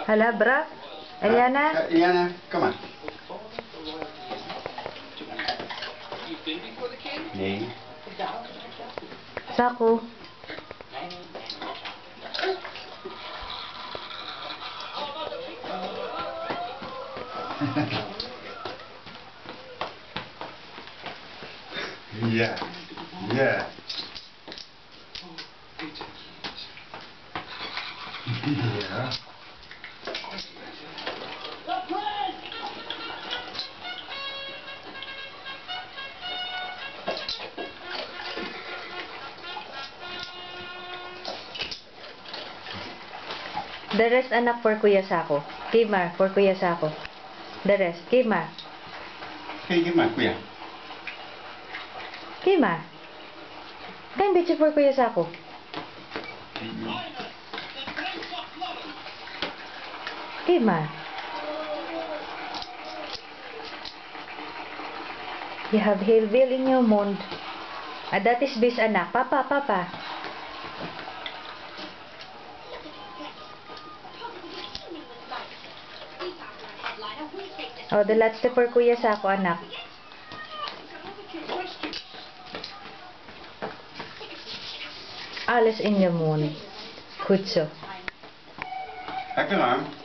Hala, bra. Eliana? Eliana, kom maar. Nee. Sako. Ja. Ja. Ja. The rest anak for Kuya Sako. Kimar for Kuya Sako. The rest, Kimar. Geef maar, kuya. Kimar. Kan beetje for Kuya Sako. Kimar. You have Hillville in your mouth. That is bis anak. Papa, papa. Oh, the last for Kuya Sako, anak. Alles in your mouth. Goed zo. Lekker aan.